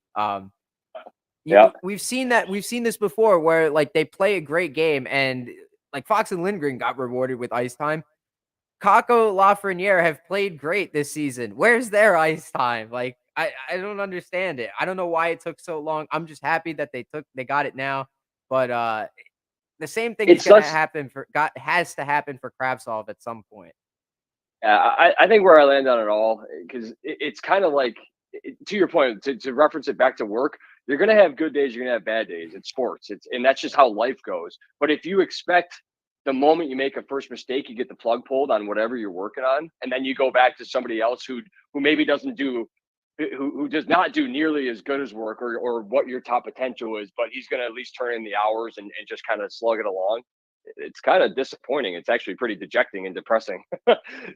We've seen that. We've seen this before where like they play a great game and like Fox and Lindgren got rewarded with ice time. Kakko, Lafreniere have played great this season. Where's their ice time? Like I don't understand it. I don't know why it took so long. I'm just happy that they got it now. But the same thing has to happen for Kravtsov at some point. I think where I land on it all, because it's kind of like, to your point, to reference it back to work, you're going to have good days, you're going to have bad days. It's sports. And that's just how life goes. But if you expect the moment you make a first mistake, you get the plug pulled on whatever you're working on, and then you go back to somebody else who maybe who does not do nearly as good as work or what your top potential is, but he's going to at least turn in the hours and just kind of slug it along. It's kind of disappointing. It's actually pretty dejecting and depressing.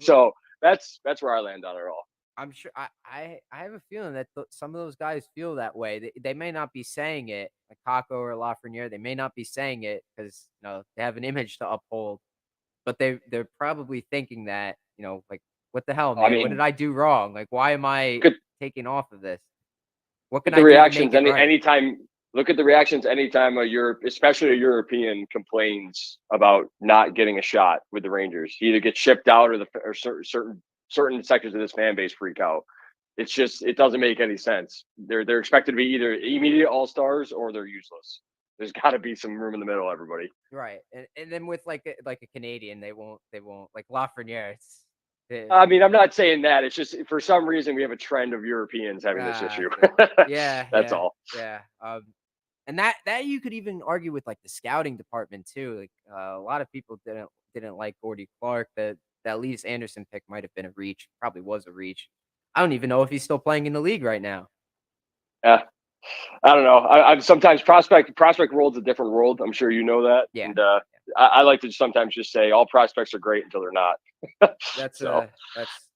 So that's where I land on it all. I'm sure I have a feeling that some of those guys feel that way. They may not be saying it, like Kakko or Lafreniere. They may not be saying it because they have an image to uphold, but they're probably thinking that like, what the hell, man? I mean, what did I do wrong? Like, why am I taking off of this? What can I do to make it right? Anytime? Look at the reactions anytime especially a European complains about not getting a shot with the Rangers. He either gets shipped out or certain sectors of this fan base freak out. It's just, it doesn't make any sense. They're expected to be either immediate all-stars or they're useless. There's got to be some room in the middle, everybody. Right, and then with like a Canadian, they won't like Lafreniere. I mean, I'm not saying that. It's just for some reason we have a trend of Europeans having this issue. Yeah, that's all. Yeah. And that you could even argue with like the scouting department too. Like a lot of people didn't like Gordy Clark. That Elias Anderson pick might have been a reach. Probably was a reach. I don't even know if he's still playing in the league right now. Yeah, I don't know. I'm sometimes prospect world's a different world. I'm sure you know that. Yeah. And I like to sometimes just say all prospects are great until they're not. That's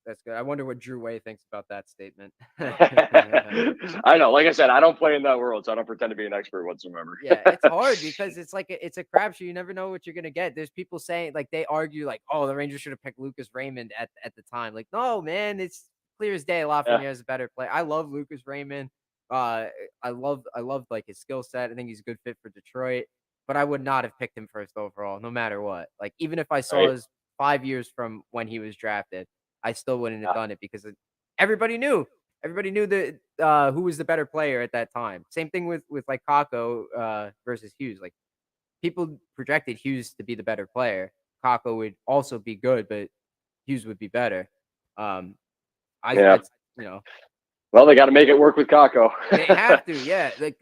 That's good. I wonder what Drew Way thinks about that statement. I know. Like I said, I don't play in that world, so I don't pretend to be an expert whatsoever. Yeah, it's hard because it's like it's a crapshoot. You never know what you're gonna get. There's people saying like they argue like, oh, the Rangers should have picked Lucas Raymond at the time. Like, no, man, it's clear as day. Yeah. Lafreniere is a better player. I love Lucas Raymond. I love like his skill set. I think he's a good fit for Detroit. But I would not have picked him first overall, no matter what. Like, even if I saw Right. his 5 years from when he was drafted, I still wouldn't have Yeah. done it because everybody knew. Everybody knew that who was the better player at that time. Same thing with like Kakko versus Hughes. Like people projected Hughes to be the better player. Kakko would also be good, but Hughes would be better. Yeah. You know, Well, they got to make it work with Kako. they have to. Yeah, like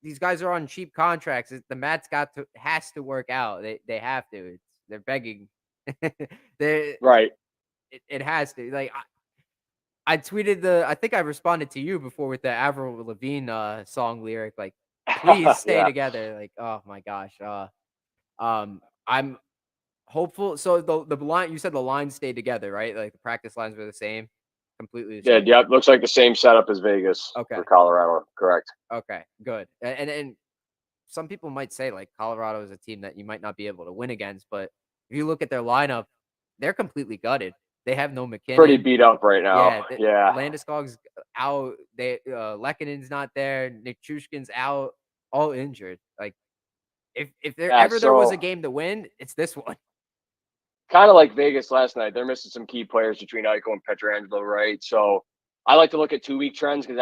these guys are on cheap contracts. The Mets has to work out. They have to. They're begging. they Right. it has to. Like I tweeted I think I responded to you before with the Avril Lavigne song lyric, like, please stay Yeah. together. Like, oh my gosh. I'm hopeful. So the line, you said the lines stayed together, right? Like the practice lines were the same, completely the Yeah. same. Yep. Looks like the same setup as Vegas Okay. for Colorado. Correct. Okay. Good. And some people might say like Colorado is a team that you might not be able to win against, but if you look at their lineup, they're completely gutted. They have no Pretty McKinnon. beat up right now. Yeah, Yeah. Landeskog's out. Lekkonen's not there. Nick Chushkin's out, all injured. Like if Yeah. there was So a game to win, it's this one. kind of like Vegas last night. They're missing some key players between Eichel and Pietrangelo, right? So I like to look at 2 week trends because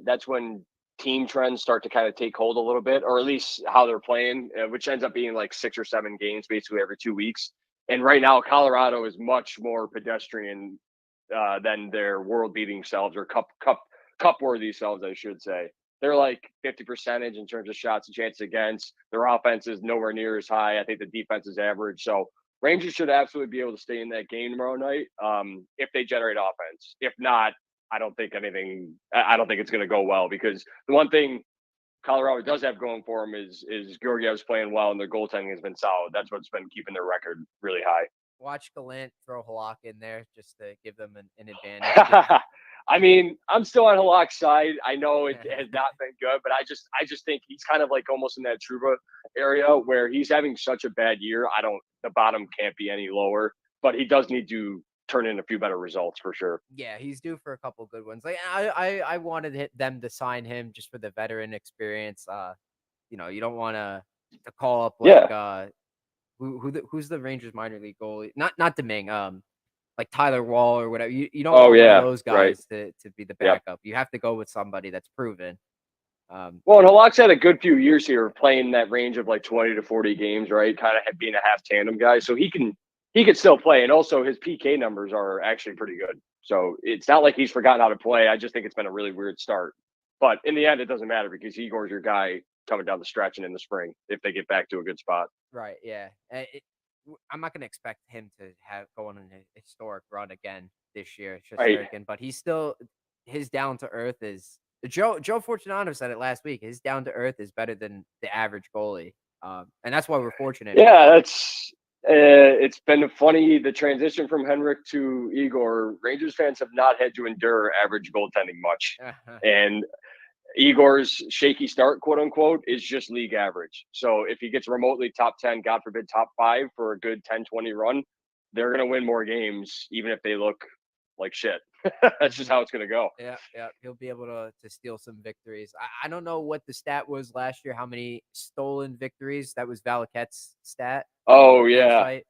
that's when team trends start to kind of take hold a little bit, or at least how they're playing, which ends up being like 6 or 7 games basically every 2 weeks. And right now, Colorado is much more pedestrian than their world beating selves or cup worthy selves, I should say. They're like 50% in terms of shots and chances against. Their offense is nowhere near as high. I think the defense is average. So Rangers should absolutely be able to stay in that game tomorrow night if they generate offense. If not, I don't think it's going to go well because the one thing Colorado does have going for them is Georgiev's playing well and their goaltending has been solid. That's what's been keeping their record really high. Watch Gallant throw Halak in there just to give them an advantage. I mean, I'm still on Halak's side. I know it has not been good, but I just think he's kind of like almost in that Trouba area where he's having such a bad year. The bottom can't be any lower, but he does need to turn in a few better results for sure. Yeah, he's due for a couple good ones. Like I wanted them to sign him just for the veteran experience. You don't want to call up like who's the Rangers minor league goalie? Not Domingue, like Tyler Wall or whatever. You don't want one of those guys to be the backup. You have to go with somebody that's proven. Well, and Halak's had a good few years here playing that range of like 20 to 40 games, right? Kind of being a half tandem guy. So he can still play. And also his PK numbers are actually pretty good. So it's not like he's forgotten how to play. I just think it's been a really weird start. But in the end, it doesn't matter because Igor's your guy coming down the stretch and in the spring if they get back to a good spot. Right. Yeah. I'm not going to expect him to go on an historic run again this year, but he's still his down to earth is Joe Fortunato said it last week. His down to earth is better than the average goalie, and that's why we're fortunate. Yeah, it's been funny the transition from Henrik to Igor. Rangers fans have not had to endure average goaltending much, and Igor's shaky start, quote unquote, is just league average. So if he gets remotely top 10, God forbid, top 5 for a good 10-20 run, they're going to win more games, even if they look like shit. That's just how it's going to go. Yeah. He'll be able to steal some victories. I don't know what the stat was last year, how many stolen victories. That was Valaquette's stat. Oh, yeah. Site.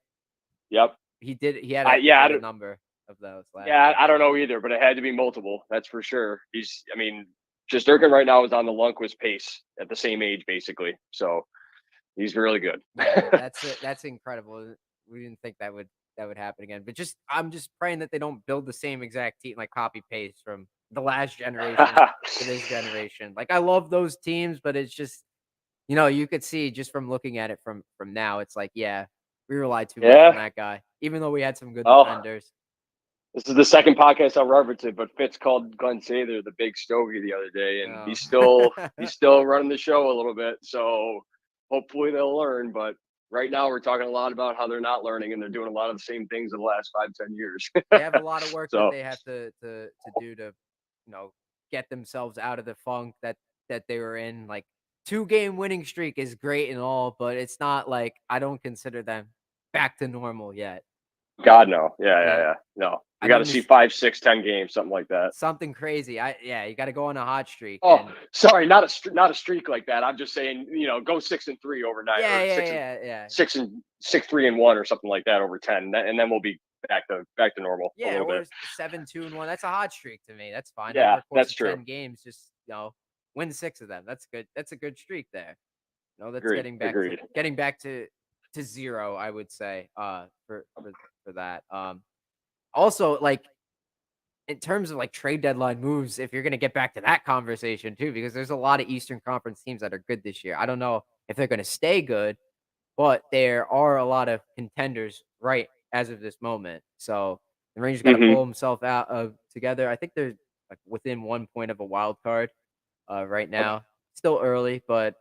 Yep. He had a number of those last year. I don't know either, but it had to be multiple. That's for sure. Shesterkin right now is on the Lundqvist pace at the same age, basically. So he's really good. Yeah, that's incredible. We didn't think that would happen again. But I'm just praying that they don't build the same exact team, like copy paste from the last generation to this generation. Like I love those teams, but it's just you could see just from looking at it from now, it's like, yeah, we relied too much on that guy, even though we had some good defenders. This is the second podcast I'll reference it, but Fitz called Glenn Sather the big stogie the other day, and he's still running the show a little bit. So hopefully they'll learn. But right now we're talking a lot about how they're not learning and they're doing a lot of the same things in the last 5-10 years. They have a lot of work that So they have to do to, get themselves out of the funk that they were in. Like 2-game winning streak is great and all, but it's not like I don't consider them back to normal yet. God, no. Yeah, yeah, Yeah. yeah. No. We I got know to in see this 5, 6, 10 games, something like that. something crazy. You got to go on a hot streak Oh, and sorry, not a streak like that. I'm just saying, go 6-3 overnight, yeah, or yeah, six and yeah, yeah. 6-3-1 or something like that over 10, and then we'll be back to normal a Yeah, little or bit. 7-2-1. That's a hot streak to me. That's fine. Over Yeah, a course that's of true. 10 games, just win 6 of them. That's good. That's a good streak there. That's Agreed. Agreed. getting back to 0, I would say, for that. Also, like in terms of like trade deadline moves, if you're gonna get back to that conversation too, because there's a lot of Eastern Conference teams that are good this year. I don't know if they're gonna stay good, but there are a lot of contenders right as of this moment. So the Rangers got to Hmm. pull himself out of together. I think they're like within 1 point of a wild card right now. Still early, but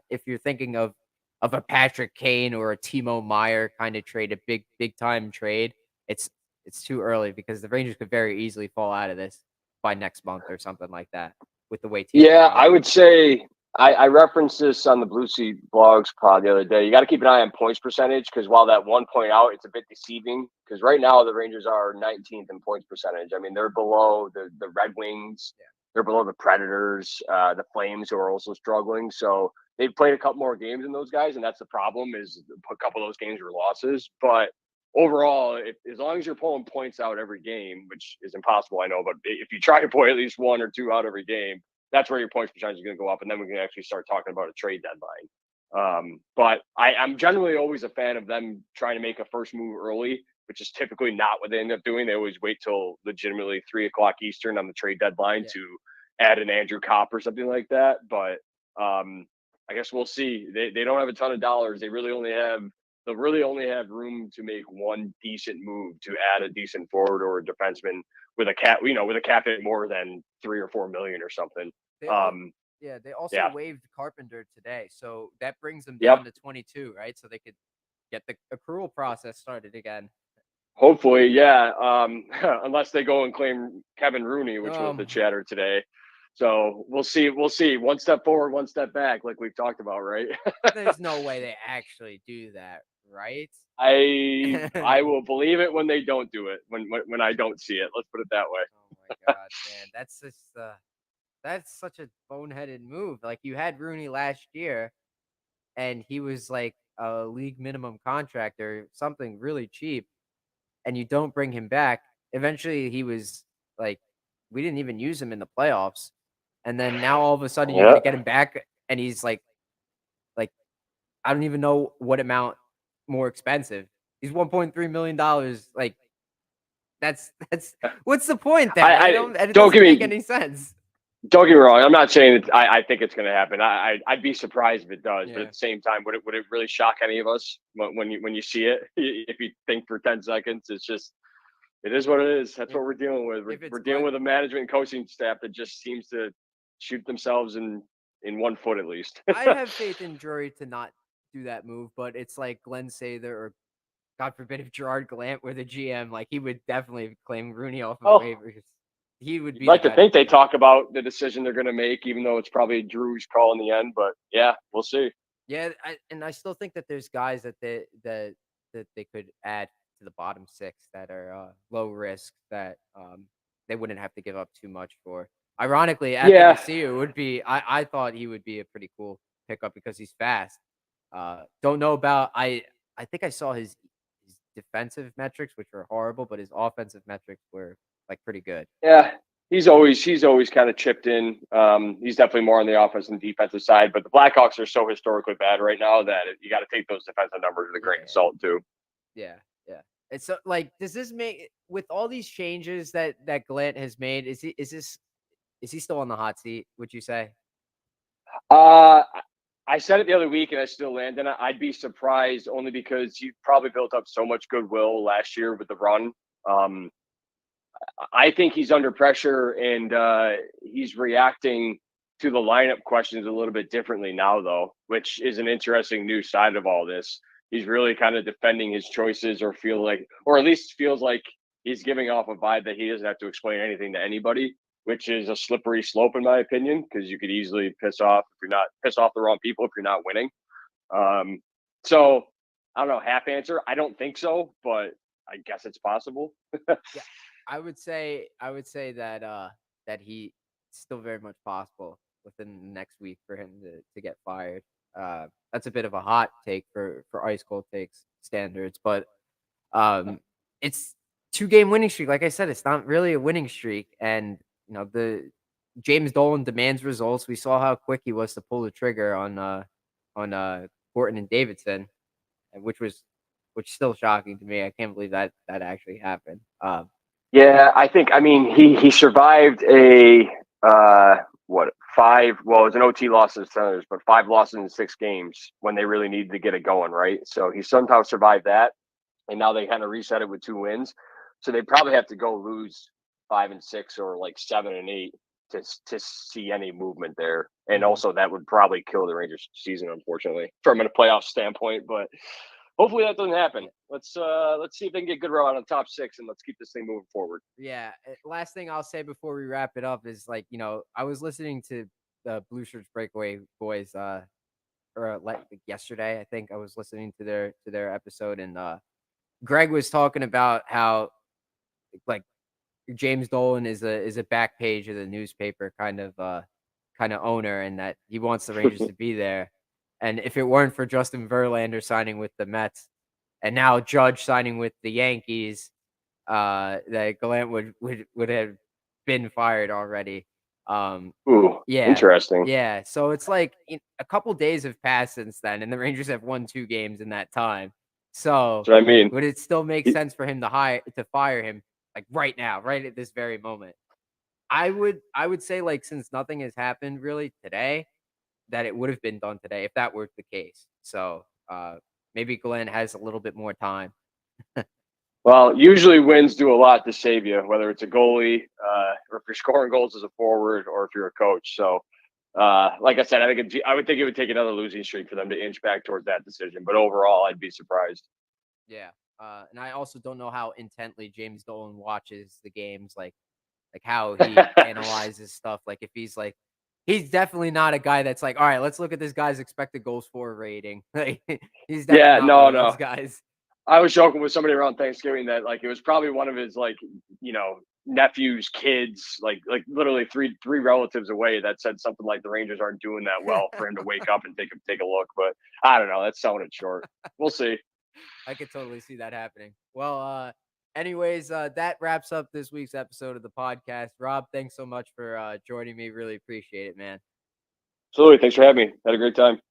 if you're thinking of a Patrick Kane or a Timo Meyer kind of trade, a big time trade, it's it's too early because the Rangers could very easily fall out of this by next month or something like that with the way teams are Yeah, I going. would say I referenced this on the Blue Sea Blogs pod the other day. You got to keep an eye on points percentage, because while that 1 point out, it's a bit deceiving, because right now the Rangers are 19th in points percentage. I mean, they're below the Red Wings, they're below the Predators, the Flames, who are also struggling. So they've played a couple more games than those guys, and that's the problem. Is a couple of those games were losses, but overall, as long as you're pulling points out every game, which is impossible, I know, but if you try to pull at least 1 or 2 out every game, that's where your points percentage is going to go up, and then we can actually start talking about a trade deadline. But I'm generally always a fan of them trying to make a first move early, which is typically not what they end up doing. They always wait till legitimately 3 o'clock Eastern on the trade deadline Yeah. to add an Andrew Kopp or something like that. But I guess we'll see. They don't have a ton of dollars. They'll really only have room to make one decent move to add a decent forward or a defenseman with a cap hit more than 3 or 4 million or something. They all they also Yeah. waived Carpenter today, so that brings them Yep. down to 22, right? So they could get the accrual process started again. Hopefully, yeah. Unless they go and claim Kevin Rooney, which was the Um, chatter today. So we'll see. We'll see. One step forward, one step back, like we've talked about, right? there's no way they actually do that, right? I will believe it when they don't do it. When I don't see it. Let's put it that way. Oh my god, man, that's such a boneheaded move. Like you had Rooney last year, and he was like a league minimum contract or something really cheap, and you don't bring him back. Eventually, he was like, we didn't even use him in the playoffs, and then now all of a sudden you're Yeah. gonna get him back, and he's like I don't even know what amount more expensive. He's $1.3 million. Like that's what's the point then? I I don't, and it don't doesn't give make me any sense. don't get me wrong. I'm not saying that I think it's going to happen. I'd be surprised if it does. But Yeah. at the same time, would it really shock any of us when you see it? If you think for 10 seconds, it's just it is what it is. That's If what we're dealing with. if it's We're dealing Glenn, with a management and coaching staff that just seems to shoot themselves in one foot at least. I'd have faith in Drury to not do that move, but it's like Glenn Sather or God forbid if Gerard Gallant were the GM, like he would definitely claim Rooney off of Oh, waivers. He would you'd be the like to guy to think do they that. talk about the decision they're going to make, even though it's probably Drew's call in the end. But yeah, we'll see. Yeah, I still think that there's guys that they could add to the bottom 6 that are low risk that they wouldn't have to give up too much for. Ironically, Yeah, Athanasiou would be I thought he would be a pretty cool pickup because he's fast. Don't know about I think I saw his defensive metrics, which were horrible, but his offensive metrics were like pretty good. yeah. He's always kind of chipped in. He's definitely more on the offensive and defensive side, but the Blackhawks are so historically bad right now that you got to take those defensive numbers with a grain of Yeah. salt too. Yeah, yeah. It's so like, does this make with all these changes that Gallant has made? Is he still on the hot seat? Would you say? Uh, I said it the other week, and I still land in it. I'd be surprised only because he probably built up so much goodwill last year with the run. Um, I think he's under pressure, and he's reacting to the lineup questions a little bit differently now, though, which is an interesting new side of all this. He's really kind of defending his choices, or or at least feels like he's giving off a vibe that he doesn't have to explain anything to anybody, which is a slippery slope in my opinion, because you could easily piss off the wrong people if you're not winning. So I don't know, half answer. I don't think so, but I guess it's possible. Yeah, I would say that that he still very much possible within the next week for him to get fired. That's a bit of a hot take for ice cold takes standards, but it's 2-game winning streak. Like I said, it's not really a winning streak, and the James Dolan demands results. We saw how quick he was to pull the trigger on Horton and Davidson, and which is still shocking to me. I can't believe that actually happened. Yeah, I mean, he survived a what, five, well, it was an OT loss to the Senators, but 5 losses in 6 games when they really needed to get it going, right? So he somehow survived that, and now they kind of reset it with 2 wins. So they probably have to go lose 5 and 6 or like 7 and 8 to see any movement there. And also that would probably kill the Rangers season, unfortunately, from a playoff standpoint. But hopefully that doesn't happen. Let's see if they can get good run on the top 6, and let's keep this thing moving forward. Yeah. Last thing I'll say before we wrap it up is, like, I was listening to the Blue Shirts Breakaway boys yesterday. I think I was listening to their episode, and Greg was talking about how, like, James Dolan is a back page of the newspaper kind of owner, and that he wants the Rangers to be there. And if it weren't for Justin Verlander signing with the Mets, and now Judge signing with the Yankees, that Gallant would have been fired already. Ooh, Yeah, interesting. yeah. So it's like a couple days have passed since then, and the Rangers have won 2 games in that time. So That's what I mean. would it still make sense for him to fire him, like, right now, right at this very moment? I would say, like, since nothing has happened really today, that it would have been done today if that were the case. So maybe Glenn has a little bit more time. Well, usually wins do a lot to save you, whether it's a goalie, or if you're scoring goals as a forward, or if you're a coach. So, like I said, I would think it would take another losing streak for them to inch back towards that decision. But overall, I'd be surprised. Yeah. And I also don't know how intently James Dolan watches the games, like how he analyzes stuff. Like, if he's definitely not a guy that's like, all right, let's look at this guy's expected goals for rating. Like, he's definitely not one of those guys. I was joking with somebody around Thanksgiving that, like, it was probably one of his, like, nephew's kids, like literally three relatives away, that said something like the Rangers aren't doing that well for him to wake up and take a look. But I don't know. That's selling it short. We'll see. I could totally see that happening. Well, anyways, that wraps up this week's episode of the podcast. Rob, thanks so much for joining me. Really appreciate it, man. Absolutely. Thanks for having me. Had a great time.